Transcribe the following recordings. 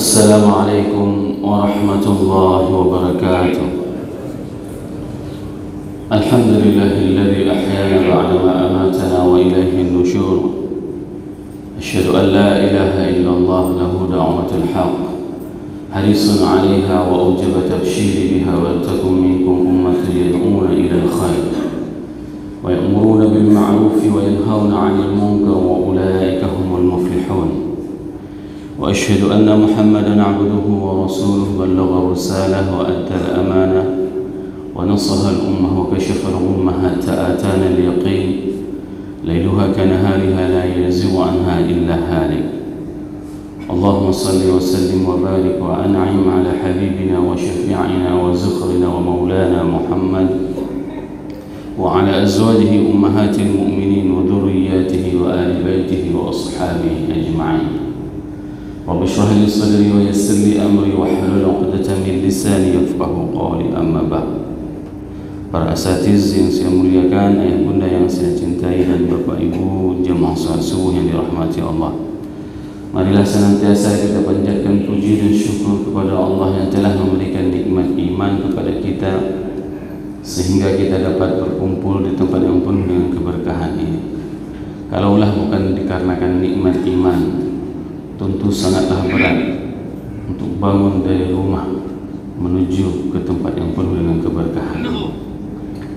السلام عليكم ورحمة الله وبركاته. الحمد لله الذي أحيانا بعدما أماتنا وإليه النشور. أشهد أن لا إله إلا الله له دعوة الحق، حريص عليها وأوجب تبشير بها، ولتكن منكم أمة يدعون إلى الخير ويأمرون بالمعروف وينهون عن المنكر وأولئك هم المفلحون. وأشهد أن محمدًا عبده ورسوله، بلغ الرسالة وأدى الأمانة ونصح الأمة وكشف الغمة حتى آتانا اليقين، ليلها كنهارها لا يزيغ عنها إلا هالك. اللهم صل وسلم وبارك وأنعم على حبيبنا وشفيعنا وزخرنا ومولانا محمد وعلى أزواجه أمهات المؤمنين وذرياته وآل بيته وأصحابه أجمعين. رب اشرح لي صدري ويسر لي أمري واحلل عقدة من لساني يفقهوا قولي. أما بعد. Para asatiz yang saya muliakan, ayah bunda yang saya cintai, dan bapak ibu jemaah salat subuh yang dirahmati Allah, marilah senantiasa kita panjatkan puji dan syukur kepada Allah yang telah memberikan nikmat iman kepada kita sehingga kita dapat berkumpul di tempat yang penuh dengan keberkahan ini. Kalaulah bukan dikarenakan nikmat iman, tentu sangatlah berat untuk bangun dari rumah menuju ke tempat yang penuh dengan keberkahan.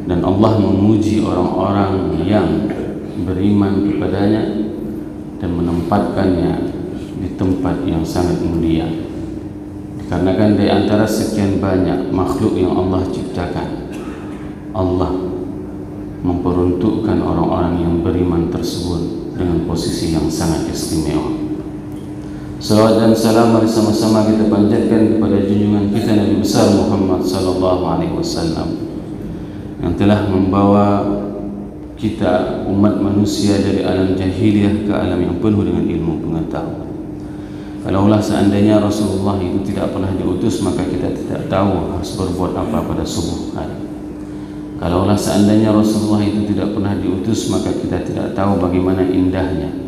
Dan Allah memuji orang-orang yang beriman kepadanya dan menempatkannya di tempat yang sangat mulia. Dikarenakan dari antara sekian banyak makhluk yang Allah ciptakan, Allah memperuntukkan orang-orang yang beriman tersebut dengan posisi yang sangat istimewa. Salawat dan salam mari sama-sama kita panjatkan kepada junjungan kita Nabi besar Muhammad sallallahu alaihi wasallam yang telah membawa kita umat manusia dari alam jahiliyah ke alam yang penuh dengan ilmu pengetahuan. Kalaulah seandainya Rasulullah itu tidak pernah diutus, maka kita tidak tahu harus berbuat apa pada subuh hari. Kalaulah seandainya Rasulullah itu tidak pernah diutus, maka kita tidak tahu bagaimana indahnya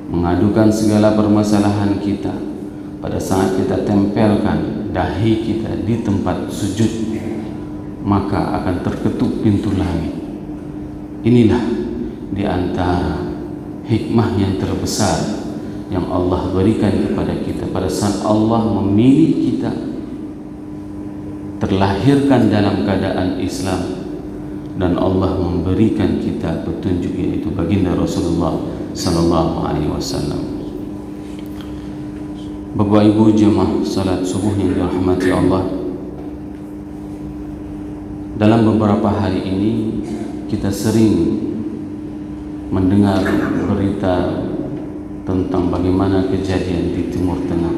mengadukan segala permasalahan kita pada saat kita tempelkan dahi kita di tempat sujud, maka akan terketuk pintu langit. Inilah di antara hikmah yang terbesar yang Allah berikan kepada kita pada saat Allah memilih kita terlahirkan dalam keadaan Islam, dan Allah memberikan kita petunjuk, yaitu baginda Rasulullah sallallahu alaihi wasallam. Bapak Ibu jemaah salat subuh yang dirahmati Allah, dalam beberapa hari ini kita sering mendengar berita tentang bagaimana kejadian di Timur Tengah,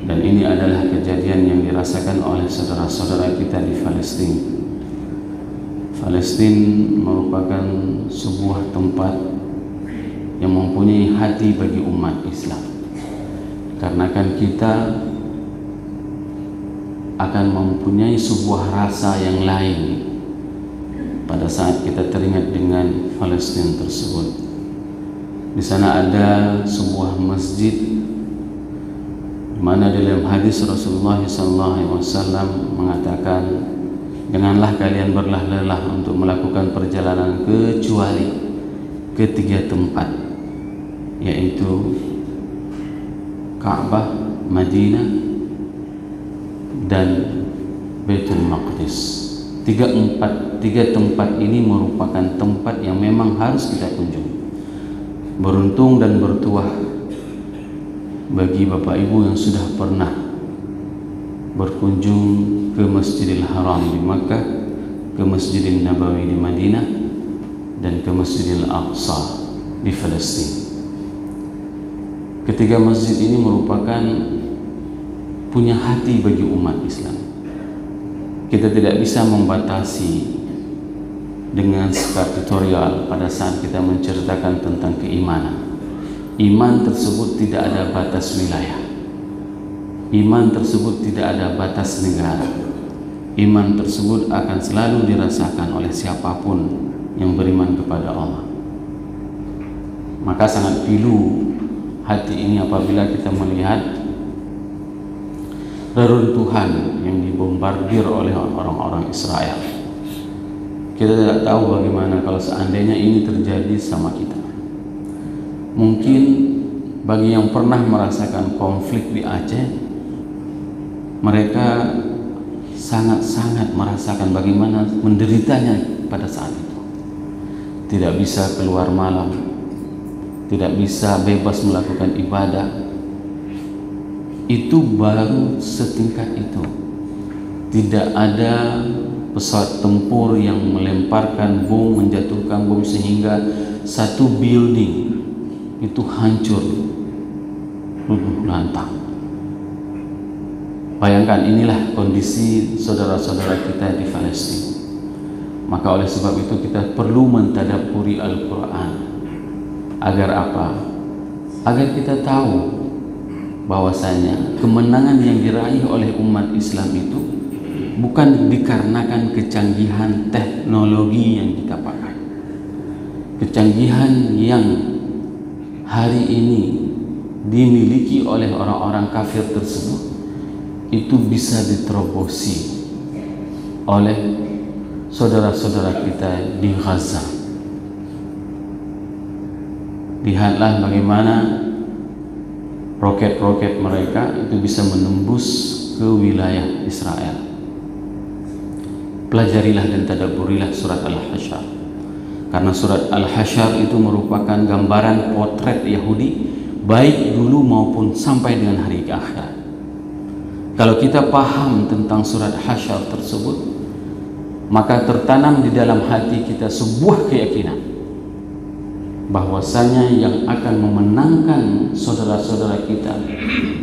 dan ini adalah kejadian yang dirasakan oleh saudara-saudara kita di Palestina. Palestina merupakan sebuah tempat yang mempunyai hati bagi umat Islam, karena kan kita akan mempunyai sebuah rasa yang lain pada saat kita teringat dengan Palestina tersebut. Di sana ada sebuah masjid di mana dalam hadis Rasulullah SAW mengatakan, janganlah kalian berlelah-lelah untuk melakukan perjalanan kecuali ke 3 tempat, yaitu Ka'bah, Madinah, dan Baitul Maqdis. Tiga tempat ini merupakan tempat yang memang harus kita kunjungi. Beruntung dan bertuah bagi Bapak Ibu yang sudah pernah berkunjung ke Masjidil Haram di Makkah, ke Masjidil Nabawi di Madinah, dan ke Masjidil Aqsa di Palestina. Ketiga masjid ini merupakan punya hati bagi umat Islam. Kita tidak bisa membatasi dengan sikap tutorial pada saat kita menceritakan tentang keimanan. Iman tersebut tidak ada batas wilayah. Iman tersebut tidak ada batas negara. Iman tersebut akan selalu dirasakan oleh siapapun yang beriman kepada Allah. Maka sangat pilu hati ini apabila kita melihat reruntuhan yang dibombardir oleh orang-orang Israel. Kita tidak tahu bagaimana kalau seandainya ini terjadi sama kita. Mungkin bagi yang pernah merasakan konflik di Aceh, mereka sangat-sangat merasakan bagaimana menderitanya pada saat itu. Tidak bisa keluar malam, tidak bisa bebas melakukan ibadah. Itu baru setingkat itu. Tidak ada pesawat tempur yang melemparkan bom, menjatuhkan bom sehingga satu building itu hancur, luluh lantang. Bayangkan, inilah kondisi saudara-saudara kita di Palestina. Maka oleh sebab itu kita perlu mentadabburi Al-Quran. Agar apa? Agar kita tahu bahwasanya kemenangan yang diraih oleh umat Islam itu bukan dikarenakan kecanggihan teknologi yang kita pakai. Kecanggihan yang hari ini dimiliki oleh orang-orang kafir tersebut itu bisa diterobosi oleh saudara-saudara kita di Gaza. Lihatlah bagaimana roket-roket mereka itu bisa menembus ke wilayah Israel. Pelajarilah dan tadabburilah surat Al-Hasyr, karena surat Al-Hasyr itu merupakan gambaran potret Yahudi baik dulu maupun sampai dengan hari akhir. Kalau kita paham tentang surat Hasyr tersebut, maka tertanam di dalam hati kita sebuah keyakinan bahwasanya yang akan memenangkan saudara-saudara kita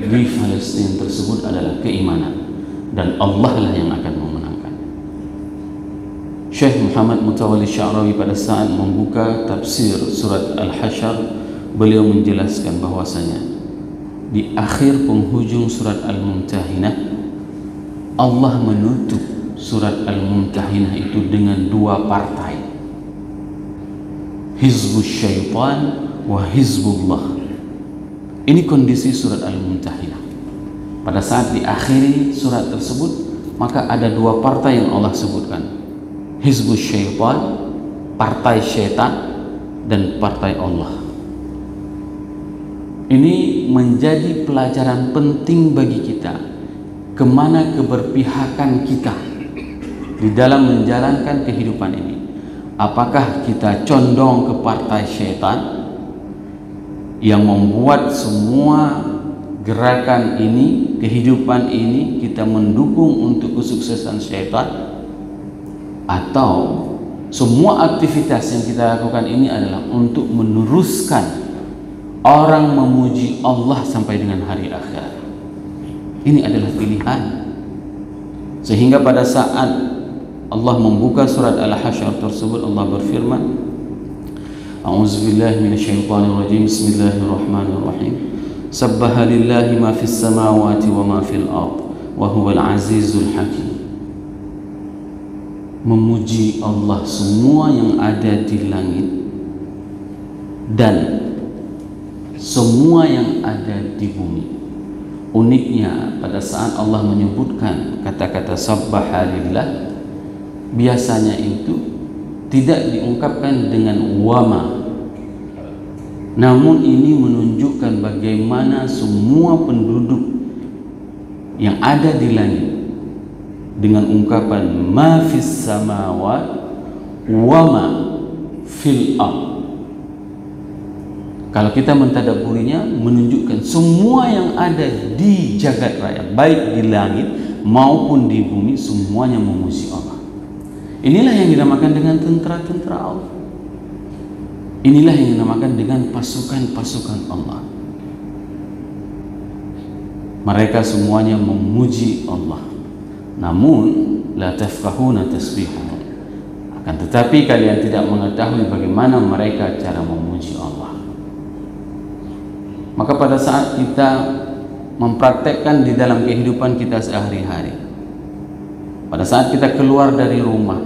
di Palestina tersebut adalah keimanan, dan Allah lah yang akan memenangkan. Syekh Muhammad Mutawalli Sya'rawi pada saat membuka tafsir surat Al-Hasyr, beliau menjelaskan bahwasanya di akhir penghujung surat Al-Mumtahinah, Allah menutup surat Al-Mumtahinah itu dengan dua partai, Hizbus Syaitan wa Hizbullah. Ini kondisi surat Al-Mumtahinah. Pada saat diakhiri surat tersebut, maka ada dua partai yang Allah sebutkan, Hizbus Syaitan, partai syaitan, dan partai Allah. Ini menjadi pelajaran penting bagi kita, kemana keberpihakan kita di dalam menjalankan kehidupan ini. Apakah kita condong ke partai syaitan yang membuat semua gerakan ini, kehidupan ini kita mendukung untuk kesuksesan syaitan, atau semua aktivitas yang kita lakukan ini adalah untuk meneruskan orang memuji Allah sampai dengan hari akhir. Ini adalah pilihan. Sehingga pada saat Allah membuka surat Al-Hasyr tersebut, Allah berfirman, A'udzubillahi minasyaitonirrajim, Bismillahirrahmanirrahim. Sabbaha lillahi ma fis samawati wa ma fil ard, wa huwal azizul hakim. Memuji Allah semua yang ada di langit dan semua yang ada di bumi. Uniknya pada saat Allah menyebutkan kata-kata sabbaha lillah, biasanya itu tidak diungkapkan dengan wama, namun ini menunjukkan bagaimana semua penduduk yang ada di langit dengan ungkapan ma fis samawat wa ma fil ard. Kalau kita mentadabburinya, menunjukkan semua yang ada di jagat raya, baik di langit maupun di bumi, semuanya memuji Allah. Inilah yang dinamakan dengan tentara-tentara Allah. Inilah yang dinamakan dengan pasukan-pasukan Allah. Mereka semuanya memuji Allah. Namun la tafqahuna tasbihahum. Akan tetapi kalian tidak mengetahui bagaimana mereka cara memuji Allah. Maka pada saat kita mempraktekkan di dalam kehidupan kita sehari-hari, pada saat kita keluar dari rumah,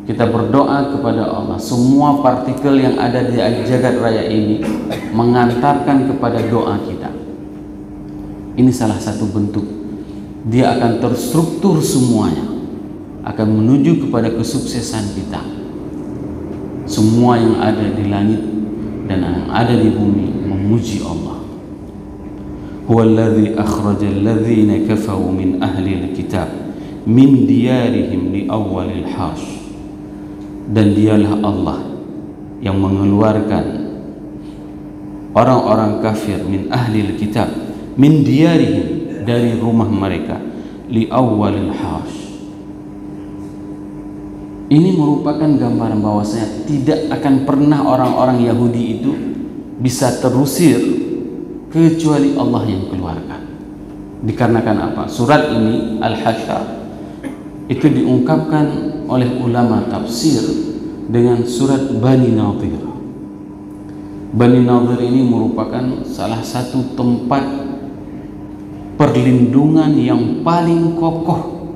kita berdoa kepada Allah, semua partikel yang ada di jagat raya ini mengantarkan kepada doa kita. Ini salah satu bentuk dia akan terstruktur semuanya, akan menuju kepada kesuksesan kita. Semua yang ada di langit dan yang ada di bumi memuji Allah. Huwallazi akhrajal ladzina kafaru min ahlil kitab min diyarihim li awwalil hash. Dan dialah Allah yang mengeluarkan orang-orang kafir min ahlil kitab min diyarihim, dari rumah mereka, li awwalil hash. Ini merupakan gambaran bahwasanya tidak akan pernah orang-orang Yahudi itu bisa terusir kecuali Allah yang keluarkan. Dikarenakan apa? Surat ini Al-Hasyr itu diungkapkan oleh ulama tafsir dengan surat Bani Nadir. Bani Nadir ini merupakan salah satu tempat perlindungan yang paling kokoh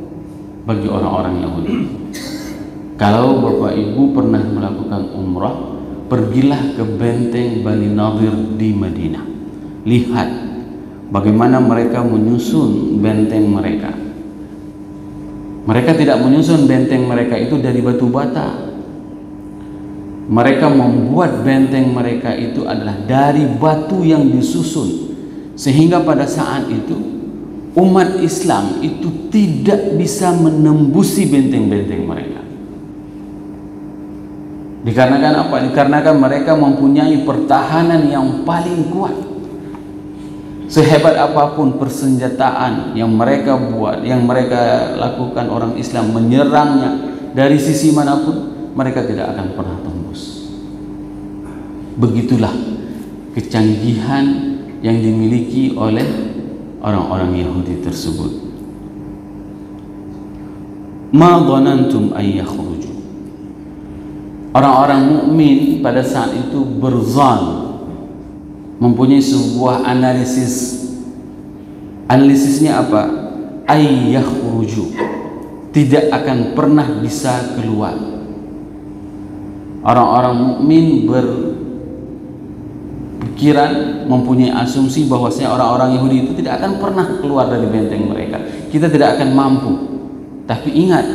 bagi orang-orang Yahudi. Kalau Bapak Ibu pernah melakukan umrah, pergilah ke benteng Bani Nadir di Madinah. Lihat bagaimana mereka menyusun benteng mereka. Mereka tidak menyusun benteng mereka itu dari batu bata. Mereka membuat benteng mereka itu adalah dari batu yang disusun, sehingga pada saat itu umat Islam itu tidak bisa menembusi benteng-benteng mereka. Dikarenakan apa? Dikarenakan mereka mempunyai pertahanan yang paling kuat. Sehebat apapun persenjataan yang mereka buat, yang mereka lakukan, orang Islam menyerangnya dari sisi manapun, mereka tidak akan pernah tembus. Begitulah kecanggihan yang dimiliki oleh orang-orang Yahudi tersebut. Ma dhanantum an yakhruju. Orang-orang mukmin pada saat itu berzan, mempunyai sebuah analisis. Analisisnya apa? Ay yakhruju, tidak akan pernah bisa keluar. Orang-orang mukmin berpikiran, mempunyai asumsi bahwasanya orang-orang Yahudi itu tidak akan pernah keluar dari benteng mereka. Kita tidak akan mampu. Tapi ingat,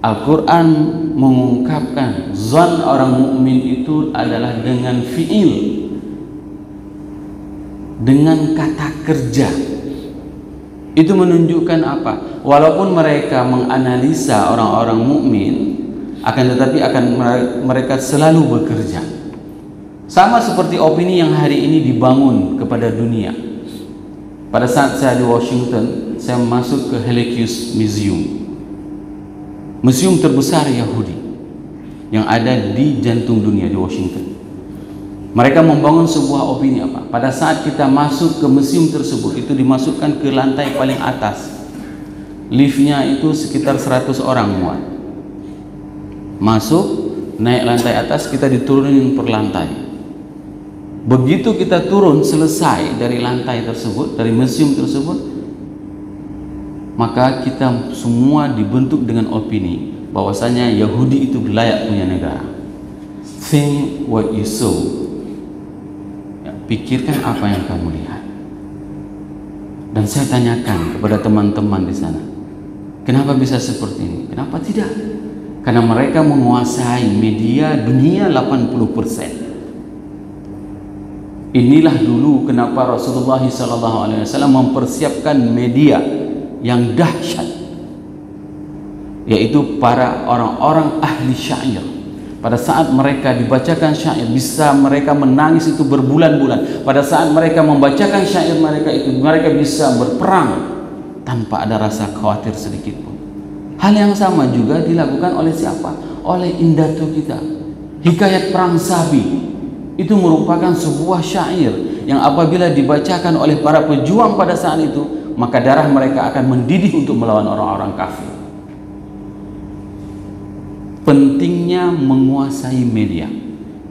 Al-Quran mengungkapkan zon orang mukmin itu adalah dengan fi'il, dengan kata kerja. Itu menunjukkan apa? Walaupun mereka menganalisa orang-orang mukmin, akan tetapi mereka selalu bekerja. Sama seperti opini yang hari ini dibangun kepada dunia. Pada saat saya di Washington, saya masuk ke Holocaust Museum, museum terbesar Yahudi yang ada di jantung dunia di Washington. Mereka membangun sebuah opini apa? Pada saat kita masuk ke museum tersebut, itu dimasukkan ke lantai paling atas. Liftnya itu sekitar 100 orang muat. Masuk, naik lantai atas, kita diturunin per lantai. Begitu kita turun selesai dari lantai tersebut, dari museum tersebut, maka kita semua dibentuk dengan opini bahwasanya Yahudi itu layak punya negara. Think what you saw. Pikirkan apa yang kamu lihat. Dan saya tanyakan kepada teman-teman di sana, kenapa bisa seperti ini? Kenapa tidak? Karena mereka menguasai media dunia 80%. Inilah dulu kenapa Rasulullah SAW mempersiapkan media yang dahsyat, yaitu para orang-orang ahli syair. Pada saat mereka dibacakan syair, bisa mereka menangis itu berbulan-bulan. Pada saat mereka membacakan syair mereka itu, mereka bisa berperang tanpa ada rasa khawatir sedikit pun. Hal yang sama juga dilakukan oleh siapa? Oleh Indatu kita. Hikayat Perang Sabi itu merupakan sebuah syair yang apabila dibacakan oleh para pejuang pada saat itu, maka darah mereka akan mendidih untuk melawan orang-orang kafir. Pentingnya menguasai media.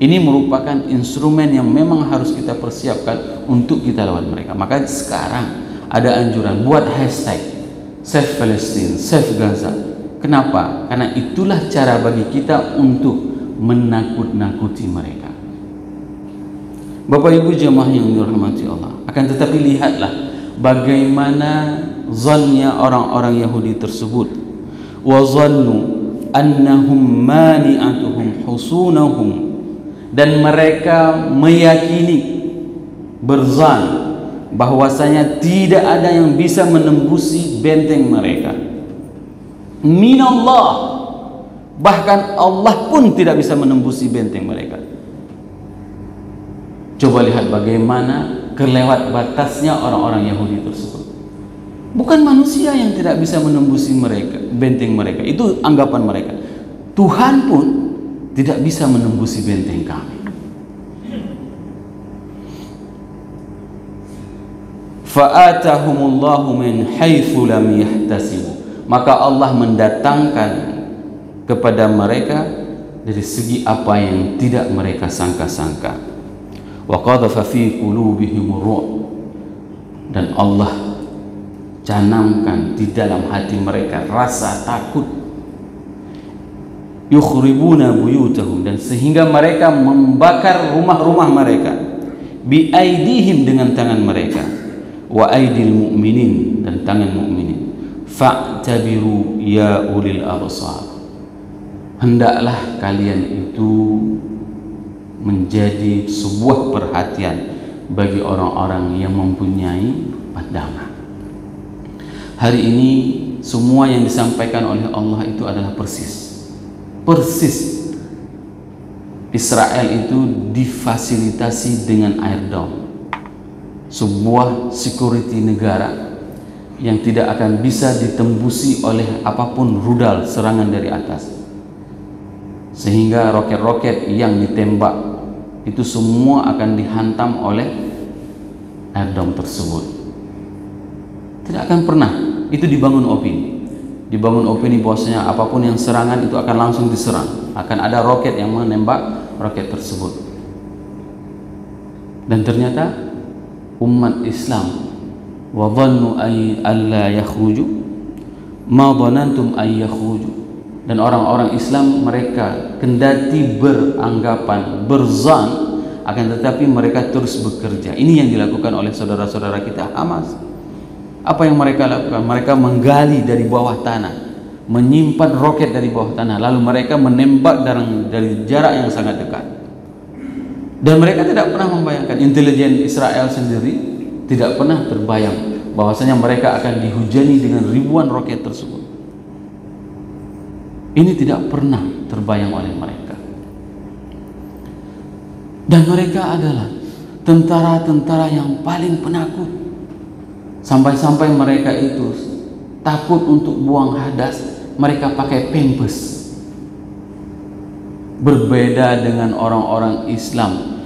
Ini merupakan instrumen yang memang harus kita persiapkan untuk kita lawan mereka. Maka sekarang ada anjuran buat hashtag Save Palestine, Save Gaza. Kenapa? Karena itulah cara bagi kita untuk menakut-nakuti mereka. Bapak Ibu jemaah yang dirahmati Allah, akan tetapi lihatlah bagaimana zannya orang-orang Yahudi tersebut. Wa zannu annahum mani'atuhum husunahum, dan mereka meyakini, berzan, bahwasanya tidak ada yang bisa menembusi benteng mereka. Minallah, bahkan Allah pun tidak bisa menembusi benteng mereka. Coba lihat bagaimana kelewat batasnya orang-orang Yahudi tersebut. Bukan manusia yang tidak bisa menembusi mereka, benteng mereka. Itu anggapan mereka. Tuhan pun tidak bisa menembusi benteng kami. Fa'atahumullahu min haitsu lam yahtasibu, maka Allah mendatangkan kepada mereka dari segi apa yang tidak mereka sangka-sangka. Wa qadhafa fi qulubihim ar-ru'b, dan Allah canamkan di dalam hati mereka rasa takut. Yukhribuna buyutahum, dan sehingga mereka membakar rumah-rumah mereka, bi aidihim, dengan tangan mereka, wa aidil mu'minin, dan tangan mukminin. Fa'tabiru ya ulil absar, hendaklah kalian itu menjadi sebuah perhatian bagi orang-orang yang mempunyai pandangan. Hari ini semua yang disampaikan oleh Allah itu adalah persis Israel itu difasilitasi dengan Iron Dome, sebuah security negara yang tidak akan bisa ditembusi oleh apapun rudal serangan dari atas, sehingga roket-roket yang ditembak itu semua akan dihantam oleh Iron Dome tersebut. Tidak akan pernah itu dibangun opini bahwasanya apapun yang serangan itu akan langsung diserang, akan ada roket yang menembak roket tersebut. Dan ternyata umat Islam wa dhannu ay alla yakhruju ma dhanantum ay yakhruju, dan orang-orang Islam mereka kendati beranggapan, berzan, akan tetapi mereka terus bekerja. Ini yang dilakukan oleh saudara-saudara kita Hamas. Apa yang mereka lakukan? Mereka menggali dari bawah tanah, menyimpan roket dari bawah tanah, lalu mereka menembak dari jarak yang sangat dekat. Dan mereka tidak pernah membayangkan, intelijen Israel sendiri tidak pernah terbayang bahwasanya mereka akan dihujani dengan ribuan roket tersebut. Ini tidak pernah terbayang oleh mereka. Dan mereka adalah tentara-tentara yang paling penakut. Sampai-sampai mereka itu takut untuk buang hadas, mereka pakai pampers. Berbeda dengan orang-orang Islam.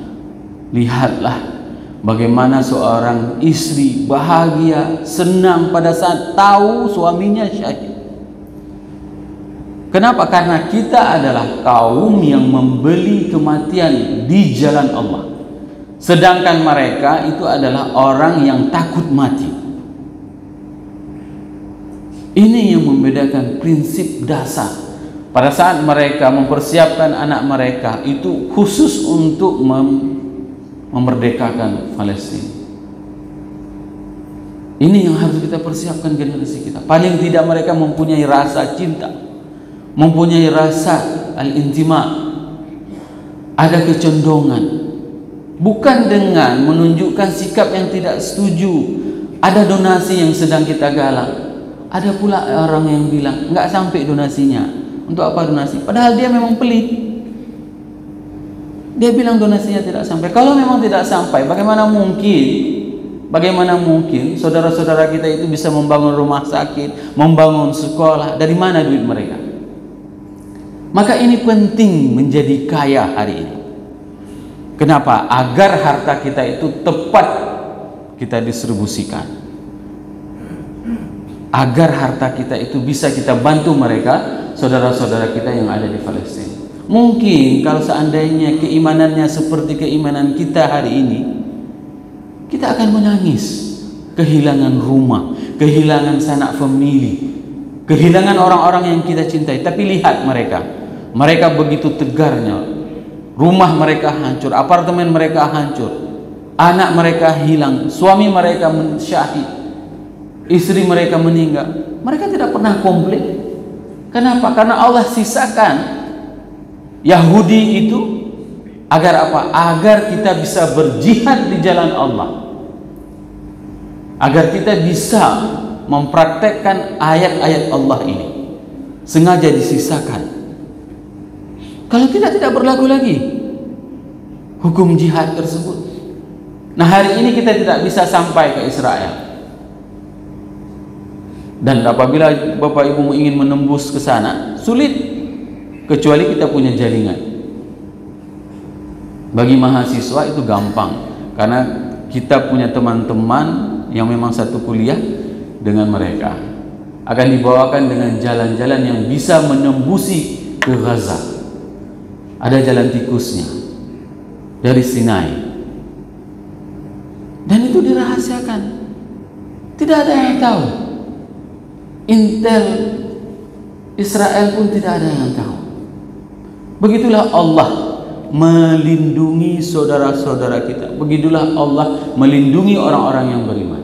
Lihatlah bagaimana seorang istri bahagia, senang pada saat tahu suaminya syahid. Kenapa? Karena kita adalah kaum yang membeli kematian di jalan Allah, sedangkan mereka itu adalah orang yang takut mati. Ini yang membedakan prinsip dasar. Pada saat mereka mempersiapkan anak mereka itu khusus untuk memerdekakan Palestina. Ini yang harus kita persiapkan generasi kita. Paling tidak mereka mempunyai rasa cinta, mempunyai rasa al-intima, ada kecondongan, bukan dengan menunjukkan sikap yang tidak setuju. Ada donasi yang sedang kita galang. Ada pula orang yang bilang nggak sampai donasinya. Untuk apa donasi? Padahal dia memang pelit. Dia bilang donasinya tidak sampai. Kalau memang tidak sampai, bagaimana mungkin saudara-saudara kita itu bisa membangun rumah sakit, membangun sekolah? Dari mana duit mereka? Maka ini penting menjadi kaya hari ini. Kenapa? Agar harta kita itu tepat kita distribusikan, agar harta kita itu bisa kita bantu mereka, saudara-saudara kita yang ada di Palestina. Mungkin kalau seandainya keimanannya seperti keimanan kita hari ini, kita akan menangis, kehilangan rumah, kehilangan sanak famili, kehilangan orang-orang yang kita cintai. Tapi lihat mereka begitu tegarnya, rumah mereka hancur, apartemen mereka hancur, anak mereka hilang, suami mereka syahid, istri mereka meninggal, mereka tidak pernah komplain. Kenapa? Karena Allah sisakan Yahudi itu agar apa? Agar kita bisa berjihad di jalan Allah, agar kita bisa mempraktekkan ayat-ayat Allah ini. Sengaja disisakan. Kalau tidak berlaku lagi hukum jihad tersebut. Nah, hari ini kita tidak bisa sampai ke Israel. Dan apabila Bapak Ibu ingin menembus ke sana, sulit, kecuali kita punya jaringan. Bagi mahasiswa itu gampang, karena kita punya teman-teman yang memang satu kuliah dengan mereka. Akan dibawakan dengan jalan-jalan yang bisa menembusi ke Gaza. Ada jalan tikusnya dari Sinai, dan itu dirahasiakan, tidak ada yang tahu. Intel Israel pun tidak ada yang tahu. Begitulah Allah melindungi saudara-saudara kita. Begitulah Allah melindungi orang-orang yang beriman.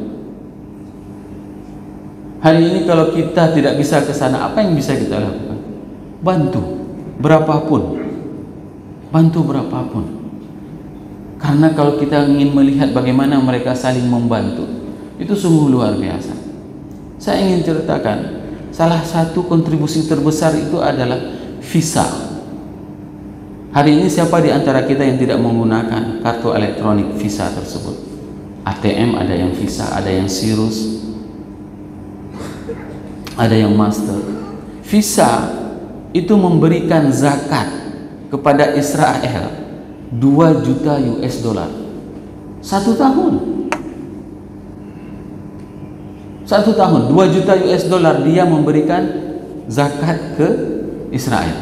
Hari ini kalau kita tidak bisa ke sana, apa yang bisa kita lakukan? Bantu berapapun. Bantu berapapun. Karena kalau kita ingin melihat bagaimana mereka saling membantu, itu sungguh luar biasa. Saya ingin ceritakan, salah satu kontribusi terbesar itu adalah visa. Hari ini siapa di antara kita yang tidak menggunakan kartu elektronik visa tersebut? ATM ada yang visa, ada yang Sirus, ada yang Master. Visa itu memberikan zakat kepada Israel 2 juta US dollar 1 tahun. 1 tahun 2 juta US dollar dia memberikan zakat ke Israel.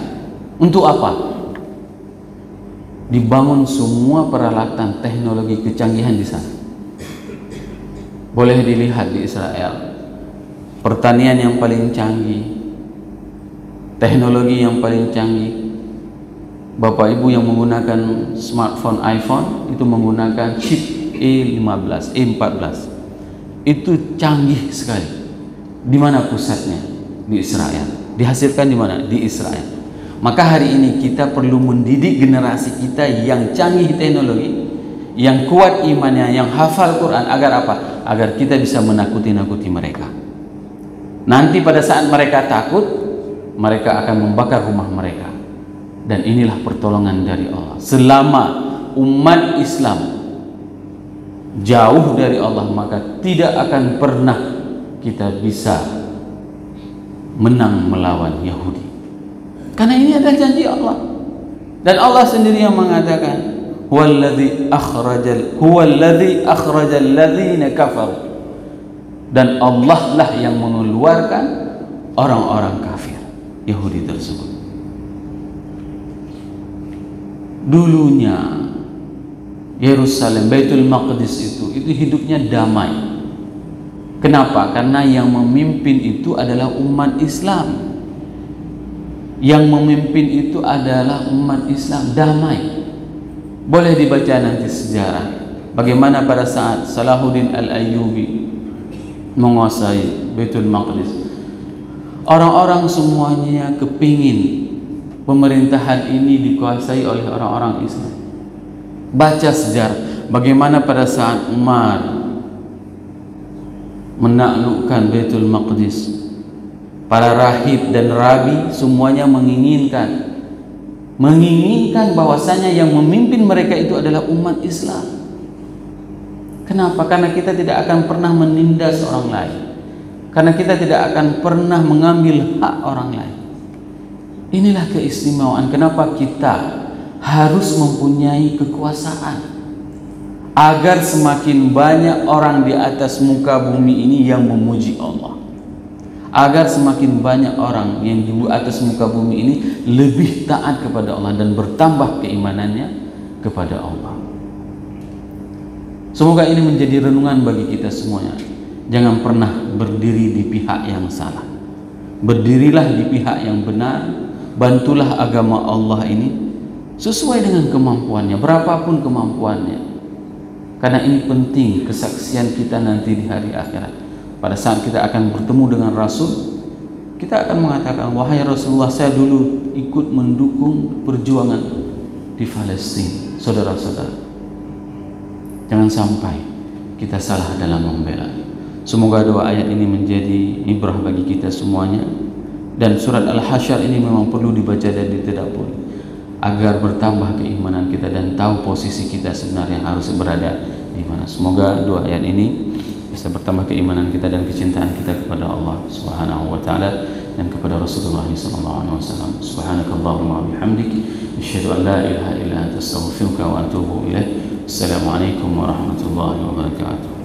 Untuk apa? Dibangun semua peralatan teknologi kecanggihan di sana. Boleh dilihat di Israel, pertanian yang paling canggih, teknologi yang paling canggih. Bapak Ibu yang menggunakan smartphone iPhone itu menggunakan chip E14, E14. Itu canggih sekali. Di mana pusatnya? Di Israel. Dihasilkan di mana? Di Israel. Maka hari ini kita perlu mendidik generasi kita yang canggih teknologi, yang kuat imannya, yang hafal Quran, agar apa? Agar kita bisa menakuti-nakuti mereka. Nanti pada saat mereka takut, mereka akan membakar rumah mereka. Dan inilah pertolongan dari Allah. Selama umat Islam jauh dari Allah, maka tidak akan pernah kita bisa menang melawan Yahudi. Karena ini adalah janji Allah. Dan Allah sendiri yang mengatakan, huwallazi akhrajal ladzina kafaru. Dan Allah lah yang mengeluarkan orang-orang kafir, Yahudi tersebut. Dulunya Yerusalem, Baitul Maqdis itu hidupnya damai. Kenapa? Karena yang memimpin itu adalah umat Islam. Yang memimpin itu adalah umat Islam, damai. Boleh dibaca nanti sejarah bagaimana pada saat Salahuddin Al-Ayyubi menguasai Baitul Maqdis. Orang-orang semuanya kepingin pemerintahan ini dikuasai oleh orang-orang Islam. Baca sejarah bagaimana pada saat Umar menaklukkan Baitul Maqdis, para rahib dan rabi semuanya menginginkan bahwasanya yang memimpin mereka itu adalah umat Islam. Kenapa? Karena kita tidak akan pernah menindas orang lain, karena kita tidak akan pernah mengambil hak orang lain. Inilah keistimewaan kenapa kita harus mempunyai kekuasaan, agar semakin banyak orang di atas muka bumi ini yang memuji Allah, agar semakin banyak orang yang di atas muka bumi ini lebih taat kepada Allah dan bertambah keimanannya kepada Allah. Semoga ini menjadi renungan bagi kita semuanya. Jangan pernah berdiri di pihak yang salah, berdirilah di pihak yang benar. Bantulah agama Allah ini sesuai dengan kemampuannya, berapapun kemampuannya. Karena ini penting kesaksian kita nanti di hari akhirat. Pada saat kita akan bertemu dengan Rasul, kita akan mengatakan, wahai Rasulullah, saya dulu ikut mendukung perjuangan di Palestina. Saudara-saudara, jangan sampai kita salah dalam membela. Semoga dua ayat ini menjadi ibrah bagi kita semuanya. Dan surat Al-Hasyr ini memang perlu dibaca dan ditadabburi agar bertambah keimanan kita dan tahu posisi kita sebenarnya harus berada di mana. Semoga dua ayat ini bisa bertambah keimanan kita dan kecintaan kita kepada Allah Subhanahu wa taala dan kepada Rasulullah sallallahu alaihi wasallam. Subhanakallahumma wa bihamdik, asyhadu an la ilaha illa anta, astaghfiruka wa atubu ilaik. Assalamualaikum warahmatullahi wabarakatuh.